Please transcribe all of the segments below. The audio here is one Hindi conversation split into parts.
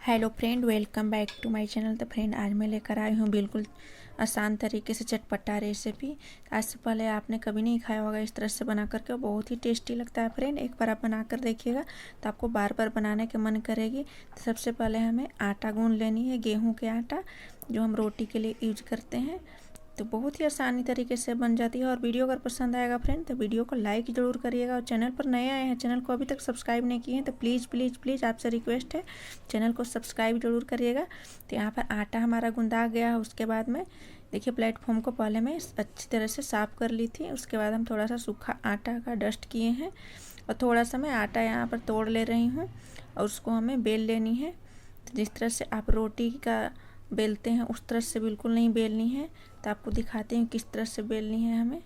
Hello friend, welcome back to my channel. तो फ्रेंड, आज मैं लेकर आई हूँ बिल्कुल आसान तरीके से चटपटा रेसिपी। आज से पहले आपने कभी नहीं खाया होगा इस तरह से बना करके, बहुत ही टेस्टी लगता है फ्रेंड। एक बार आप बना कर देखिएगा तो आपको बार बार बनाने के मन करेगी। तो सबसे पहले हमें आटा गूंद लेनी है, गेहूँ के आटा जो हम रोटी के लिए यूज करते हैं। तो बहुत ही आसानी तरीके से बन जाती है। और वीडियो अगर पसंद आएगा फ्रेंड तो वीडियो को लाइक ज़रूर करिएगा। और चैनल पर नए आए हैं, चैनल को अभी तक सब्सक्राइब नहीं किए हैं तो प्लीज़ प्लीज़ प्लीज़ आपसे रिक्वेस्ट है, चैनल को सब्सक्राइब जरूर करिएगा। तो यहाँ पर आटा हमारा गूंदा गया है। उसके बाद में देखिए, प्लेटफॉर्म को पहले मैं अच्छी तरह से साफ़ कर ली थी। उसके बाद हम थोड़ा सा सूखा आटा का डस्ट किए हैं और थोड़ा सा मैं आटा यहाँ पर तोड़ ले रही हूँ और उसको हमें बेल लेनी है। तो जिस तरह से आप रोटी का बेलते हैं उस तरह से बिल्कुल नहीं बेलनी है। तो आपको दिखाती हूँ किस तरह से बेलनी है हमें।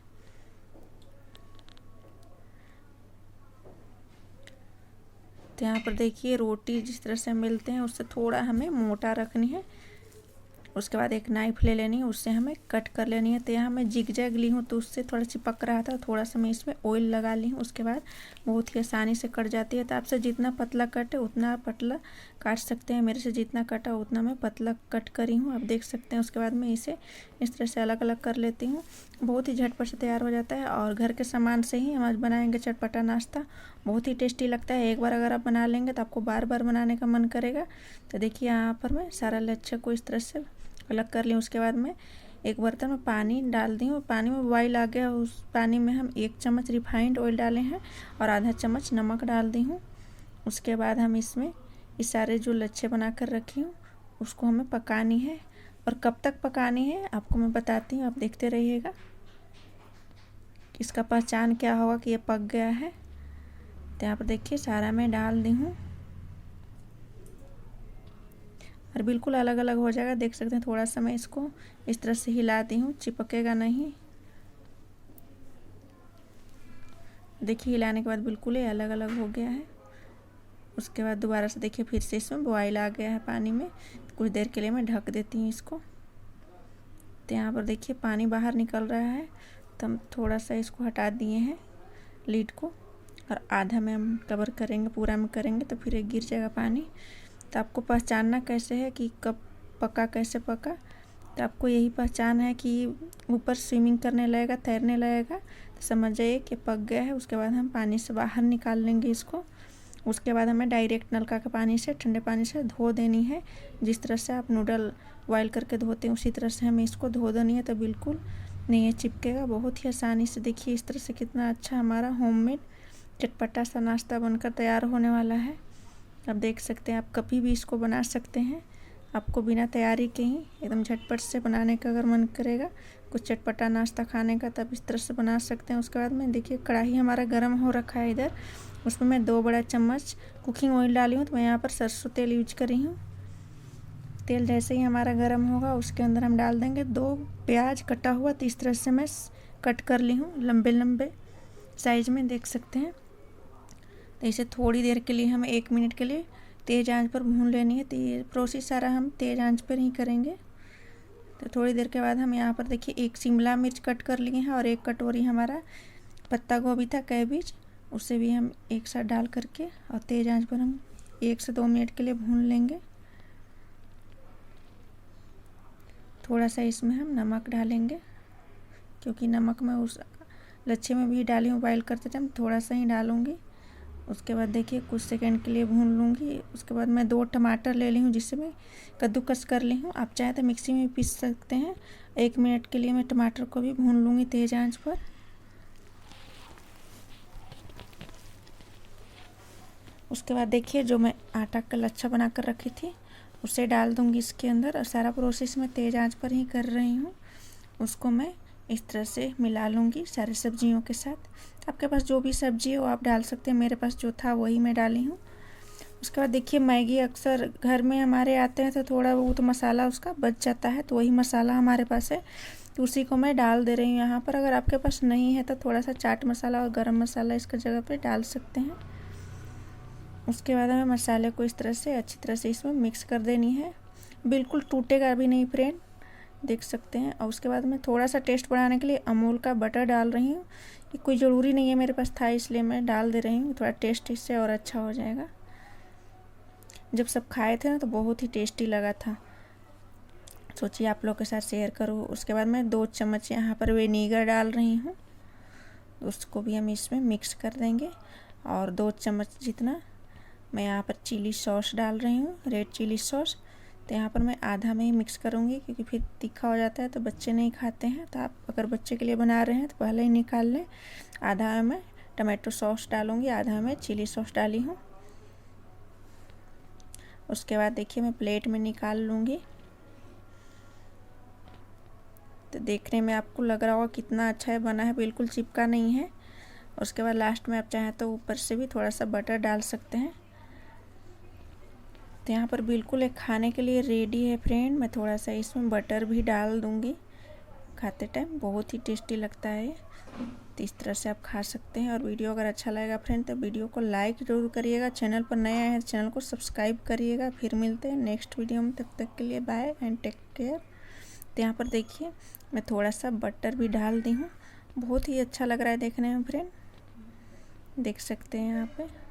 तो यहाँ पर देखिए, रोटी जिस तरह से हम बेलते हैं उससे थोड़ा हमें मोटा रखनी है। उसके बाद एक नाइफ ले लेनी है, उससे हमें कट कर लेनी है। तो यहाँ मैं जिग जैग ली हूँ तो उससे थोड़ा चिपक रहा था, थोड़ा सा मैं इसमें ऑयल लगा ली हूँ। उसके बाद बहुत ही आसानी से कट जाती है। तो आपसे जितना पतला कटे उतना पतला काट सकते हैं। मेरे से जितना कटा उतना मैं पतला कट करी हूँ, आप देख सकते हैं। उसके बाद मैं इसे इस तरह से अलग अलग कर लेती हूँ। बहुत ही झटपट से तैयार हो जाता है और घर के सामान से ही हम आज बनाएंगे चटपटा नाश्ता। बहुत ही टेस्टी लगता है। एक बार अगर आप बना लेंगे तो आपको बार बार बनाने का मन करेगा। तो देखिए, यहाँ पर मैं सारा लच्छा को इस तरह से अलग कर ली। उसके बाद मैं एक बर्तन में पानी डाल दी हूँ। पानी में बॉईल आ गया, उस पानी में हम 1 चम्मच रिफाइंड ऑयल डाले हैं और आधा चम्मच नमक डाल दी हूँ। उसके बाद हम इसमें इस सारे जो लच्छे बना कर रखी हूँ उसको हमें पकानी है। और कब तक पकानी है आपको मैं बताती हूँ, आप देखते रहिएगा। इसका पहचान क्या होगा कि ये पक गया है। तो यहाँ पर देखिए, सारा मैं डाल दी हूँ और बिल्कुल अलग अलग हो जाएगा, देख सकते हैं। थोड़ा सा मैं इसको इस तरह से हिलाती हूँ, चिपकेगा नहीं। देखिए, हिलाने के बाद बिल्कुल ही अलग अलग हो गया है। उसके बाद दोबारा से देखिए, फिर से इसमें बॉयल आ गया है पानी में। कुछ देर के लिए मैं ढक देती हूँ इसको। तो यहाँ पर देखिए, पानी बाहर निकल रहा है। तो हम थोड़ा सा इसको हटा दिए हैं लीड को, और आधा में हम कवर करेंगे, पूरा में करेंगे तो फिर गिर जाएगा पानी। तो आपको पहचानना कैसे है कि कब पका, कैसे पका। तो आपको यही पहचान है कि ऊपर स्विमिंग करने लगेगा, तैरने लगेगा, तो समझ जाइए कि पक गया है। उसके बाद हम पानी से बाहर निकाल लेंगे इसको। उसके बाद हमें डायरेक्ट नलका के पानी से, ठंडे पानी से धो देनी है। जिस तरह से आप नूडल बॉयल करके धोते हैं उसी तरह से हमें इसको धो देनी है। तो बिल्कुल नहीं चिपकेगा, बहुत ही आसानी से। देखिए इस तरह से कितना अच्छा हमारा होममेड चटपटा सा नाश्ता बनकर तैयार होने वाला है। आप देख सकते हैं, आप कभी भी इसको बना सकते हैं। आपको बिना तैयारी के ही एकदम झटपट से बनाने का अगर मन करेगा कुछ चटपटा नाश्ता खाने का, तब इस तरह से बना सकते हैं। उसके बाद में देखिए, कढ़ाई हमारा गर्म हो रखा है इधर। उसमें मैं 2 बड़ा चम्मच कुकिंग ऑयल डाली हूँ। तो मैं यहाँ पर सरसों तेल यूज करी हूँ। तेल जैसे ही हमारा गर्म होगा उसके अंदर हम डाल देंगे 2 प्याज कटा हुआ। तो इस तरह से मैं कट कर ली हूँ, लंबे लंबे साइज में, देख सकते हैं। तो इसे थोड़ी देर के लिए, हमें 1 मिनट के लिए तेज़ आंच पर भून लेनी है। तो ये प्रोसेस सारा हम तेज़ आंच पर ही करेंगे। तो थोड़ी देर के बाद हम यहाँ पर देखिए 1 शिमला मिर्च कट कर लिए हैं और 1 कटोरी हमारा पत्ता गोभी था, कैबेज, उसे भी हम एक साथ डाल करके और तेज़ आंच पर हम 1 से 2 मिनट के लिए भून लेंगे। थोड़ा सा इसमें हम नमक डालेंगे, क्योंकि नमक मैं उस लच्छे में भी डाली हूँ बॉयल करते टाइम, थोड़ा सा ही डालूँगी। उसके बाद देखिए कुछ सेकंड के लिए भून लूँगी। उसके बाद मैं 2 टमाटर ले ली हूँ जिससे मैं कद्दूकस कर ली हूँ। आप चाहे तो मिक्सी में पीस सकते हैं। 1 मिनट के लिए मैं टमाटर को भी भून लूँगी तेज़ आंच पर। उसके बाद देखिए, जो मैं आटा का लच्छा बना कर रखी थी उसे डाल दूँगी इसके अंदर। और सारा प्रोसेस मैं तेज़ आंच पर ही कर रही हूँ। उसको मैं इस तरह से मिला लूँगी सारे सब्जियों के साथ। आपके पास जो भी सब्जी हो आप डाल सकते हैं, मेरे पास जो था वही मैं डाली हूँ। उसके बाद देखिए, मैगी अक्सर घर में हमारे आते हैं तो थोड़ा बहुत मसाला उसका बच जाता है, तो वही मसाला हमारे पास है तो उसी को मैं डाल दे रही हूँ यहाँ पर। अगर आपके पास नहीं है तो थोड़ा सा चाट मसाला और गरम मसाला इसका जगह पे डाल सकते हैं। उसके बाद हमें मसाले को इस तरह से अच्छी तरह से इसमें मिक्स कर देनी है। बिल्कुल टूटेगा भी नहीं फ्रेंड, देख सकते हैं। और उसके बाद मैं थोड़ा सा टेस्ट बढ़ाने के लिए अमूल का बटर डाल रही हूँ। ये कोई ज़रूरी नहीं है, मेरे पास था इसलिए मैं डाल दे रही हूँ। थोड़ा टेस्ट इससे और अच्छा हो जाएगा। जब सब खाए थे ना तो बहुत ही टेस्टी लगा था, सोचिए आप लोग के साथ शेयर करूँ। उसके बाद मैं 2 चम्मच यहाँ पर विनीगर डाल रही हूँ, उसको भी हम इसमें मिक्स कर देंगे। और 2 चम्मच जितना मैं यहाँ पर चिली सॉस डाल रही हूँ, रेड चिली सॉस। तो यहाँ पर मैं आधा में ही मिक्स करूँगी क्योंकि फिर तीखा हो जाता है तो बच्चे नहीं खाते हैं। तो आप अगर बच्चे के लिए बना रहे हैं तो पहले ही निकाल लें। आधा मैं टमाटो सॉस डालूँगी, आधा मैं चिली सॉस डाली हूँ। उसके बाद देखिए मैं प्लेट में निकाल लूँगी। तो देखने में आपको लग रहा होगा कितना अच्छा है बना है, बिल्कुल चिपका नहीं है। उसके बाद लास्ट में आप चाहें तो ऊपर से भी थोड़ा सा बटर डाल सकते हैं। तो यहाँ पर बिल्कुल एक खाने के लिए रेडी है फ्रेंड। मैं थोड़ा सा इसमें बटर भी डाल दूँगी, खाते टाइम बहुत ही टेस्टी लगता है। तो इस तरह से आप खा सकते हैं। और वीडियो अगर अच्छा लगेगा फ्रेंड तो वीडियो को लाइक ज़रूर करिएगा, चैनल पर नए आए हैं तो चैनल को सब्सक्राइब करिएगा। फिर मिलते हैं नेक्स्ट वीडियो में, तब तक के लिए बाय एंड टेक केयर। तो यहाँ पर देखिए मैं थोड़ा सा बटर भी डाल दी हूँ, बहुत ही अच्छा लग रहा है देखने में फ्रेंड, देख सकते हैं यहाँ पे।